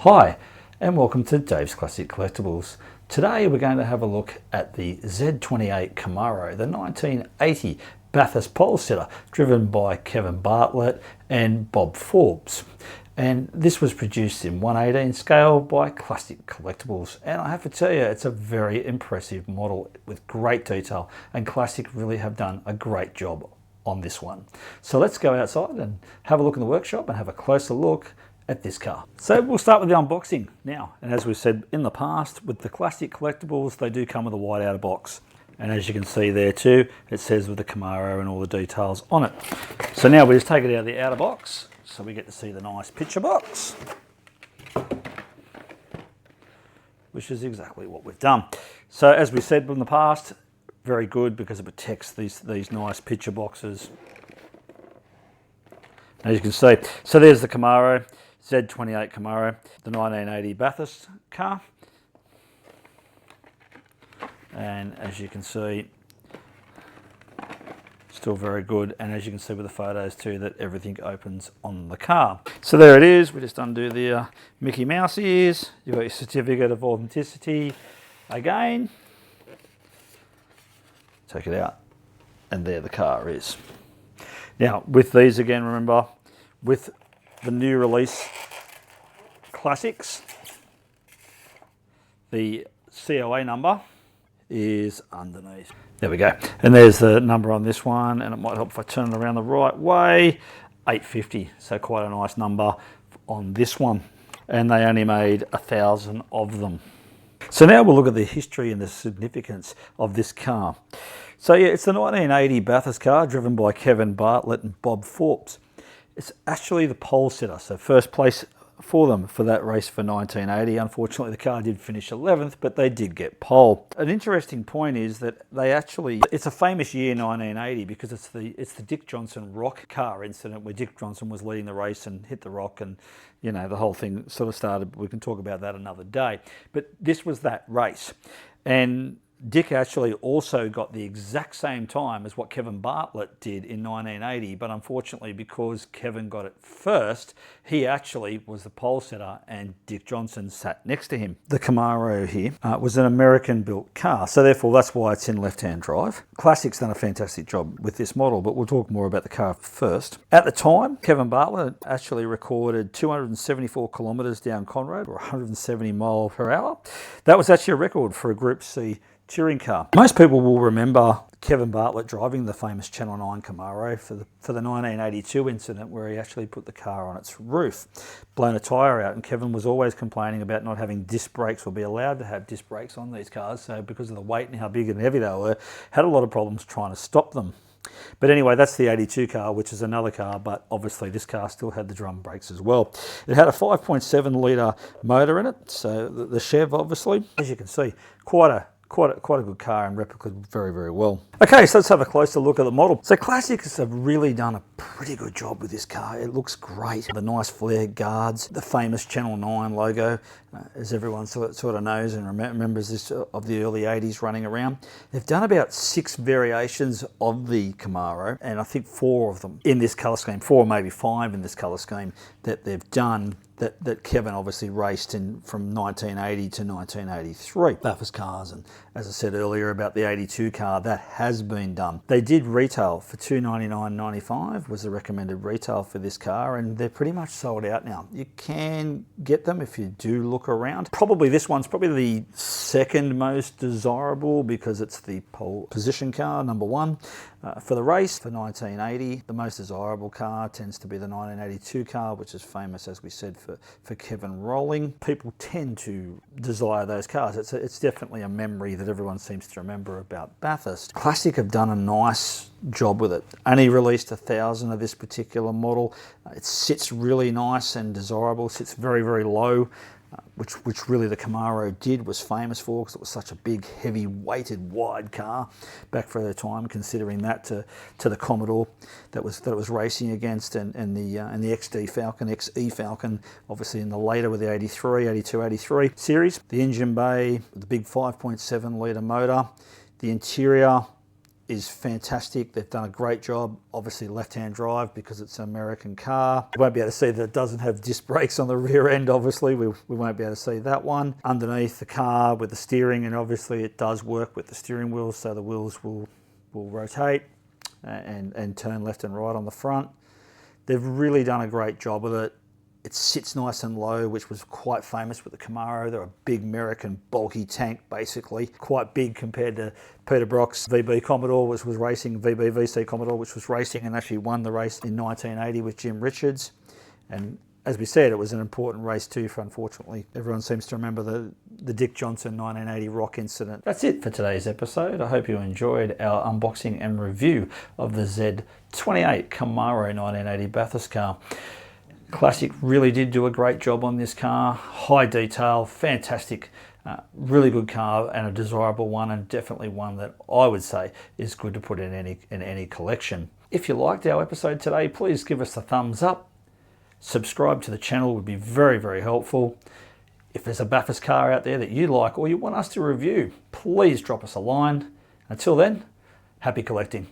Hi and welcome to Dave's Classic Collectibles. Today we're going to have a look at the Z28 Camaro, the 1980 Bathurst pole sitter driven by Kevin Bartlett and Bob Forbes. And this was produced in 1/18 scale by Classic Collectables. And I have to tell you, it's a very impressive model with great detail, and Classic really have done a great job on this one. So let's go outside and have a look in the workshop and have a closer look at this car. So we'll start with the unboxing now. And as we've said in the past, with the Classic Collectables, they do come with a white outer box. And as you can see there too, it says with the Camaro and all the details on it. So now we just take it out of the outer box, so we get to see the nice picture box, which is exactly what we've done. So as we said in the past, very good because it protects these nice picture boxes. As you can see, so there's the Camaro, Z28 Camaro, the 1980 Bathurst car. And as you can see, still very good. And as you can see with the photos too, that everything opens on the car. So there it is. We just undo the Mickey Mouse ears. You've got your certificate of authenticity again. Take it out, and there the car is. Now with these again, remember, with the new release Classics, the COA number is underneath. There we go. And there's the number on this one, and it might help if I turn it around the right way. 850, so quite a nice number on this one. And they only made 1,000 of them. So now we'll look at the history and the significance of this car. So yeah, it's the 1980 Bathurst car driven by Kevin Bartlett and Bob Forbes. It's actually the pole sitter, so first place for them for that race for 1980. Unfortunately, the car did finish 11th, but they did get pole. An interesting point is that they actually, it's a famous year, 1980, because it's the Dick Johnson rock car incident where Dick Johnson was leading the race and hit the rock, and you know, the whole thing sort of started. We can talk about that another day. But this was that race. And Dick actually also got the exact same time as what Kevin Bartlett did in 1980, but unfortunately because Kevin got it first, he actually was the pole sitter and Dick Johnson sat next to him. The Camaro here was an American-built car, so therefore that's why it's in left-hand drive. Classic's done a fantastic job with this model, but we'll talk more about the car first. At the time, Kevin Bartlett actually recorded 274 kilometres down Conroad, or 170 miles per hour. That was actually a record for a Group C touring car. Most people will remember Kevin Bartlett driving the famous Channel 9 Camaro for the 1982 incident where he actually put the car on its roof, blown a tyre out, and Kevin was always complaining about not having disc brakes or be allowed to have disc brakes on these cars, so because of the weight and how big and heavy they were, had a lot of problems trying to stop them. But anyway, that's the 82 car, which is another car, but obviously this car still had the drum brakes as well. It had a 5.7 litre motor in it, so the Chev obviously, as you can see, quite a good car and replicated very, very well. Okay, so let's have a closer look at the model. So Classics have really done a pretty good job with this car. It looks great. The nice flare guards, the famous Channel 9 logo, as everyone sort of knows and remembers this of the early 80s running around. They've done about 6 variations of the Camaro, and I think 4 of them in this colour scheme, 4 or maybe 5 in this colour scheme that they've done, that Kevin obviously raced in from 1980 to 1983. Bathurst cars, and as I said earlier about the 82 car, that has been done. They did retail for $299.95 was the recommended retail for this car, and they're pretty much sold out now. You can get them if you do look around. Probably this one's probably the second most desirable because it's the pole position car, number 1. For the race for 1980, the most desirable car tends to be the 1982 car, which is famous, as we said, for Kevin rolling. People tend to desire those cars. It's definitely a memory that everyone seems to remember about Bathurst. Classic have done a nice job with it. Only released 1,000 of this particular model. It sits really nice and desirable, sits very, very low. Which really the Camaro was famous for, because it was such a big, heavy, weighted, wide car back for their time, considering that to the Commodore that was racing against, and the XD Falcon, XE Falcon, obviously in the later with the 82, 83 series. The engine bay, the big 5.7 litre motor, the interior, is fantastic. They've done a great job. Obviously left-hand drive because it's an American car. You won't be able to see that it doesn't have disc brakes on the rear end, obviously. We won't be able to see that one. Underneath the car with the steering, and obviously it does work with the steering wheel, so the wheels will rotate and turn left and right on the front. They've really done a great job with it. It sits nice and low, which was quite famous with the Camaro. They're a big American bulky tank, basically. Quite big compared to Peter Brock's VB Commodore, which was racing, VC Commodore, which was racing and actually won the race in 1980 with Jim Richards. And as we said, it was an important race too, for unfortunately. Everyone seems to remember the Dick Johnson 1980 Rock incident. That's it for today's episode. I hope you enjoyed our unboxing and review of the Z28 Camaro 1980 Bathurst car. Classic really did do a great job on this car. High detail, fantastic, really good car, and a desirable one, and definitely one that I would say is good to put in any collection. If you liked our episode today, please give us a thumbs up. Subscribe to the channel would be very, very helpful. If there's a Bathurst car out there that you like or you want us to review, please drop us a line. Until then, happy collecting.